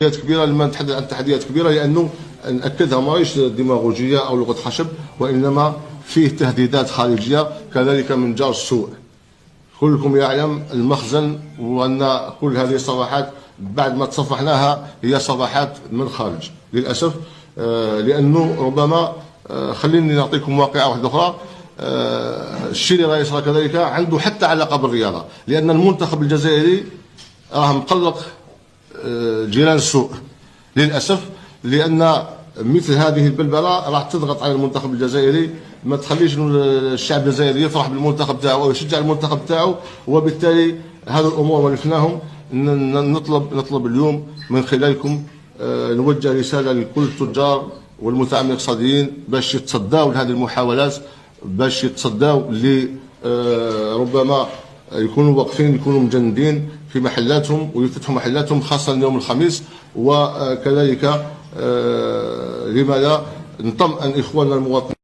تحديات كبيره. لما نتحدث عن تحديات كبيره لانه ناكدها ماهيش ديماغوجيه او لغه خشب، وانما فيه تهديدات خارجيه كذلك من جار السوء. كلكم يعلم المخزن، وان كل هذه الصفحات بعد ما تصفحناها هي صفحات من الخارج للاسف. لانه ربما خليني نعطيكم واقعه واحده اخرى. الشيء اللي راه يصرى كذلك عنده حتى علاقه بالرياضه، لان المنتخب الجزائري راه مقلق جيران السوء للاسف، لان مثل هذه البلبله راح تضغط على المنتخب الجزائري، ما تخليش الشعب الجزائري يفرح بالمنتخب تاعو او يشجع المنتخب تاعو. وبالتالي هذه الامور ولفناهم. نطلب اليوم من خلالكم نوجه رساله لكل التجار والمتعاملين الاقتصاديين باش يتصداوا لهذه المحاولات، باش يتصداوا ربما يكونوا واقفين، يكونوا مجندين في محلاتهم ويفتحوا محلاتهم خاصة يوم الخميس. وكذلك لما لا نطمئن إخواننا المواطنين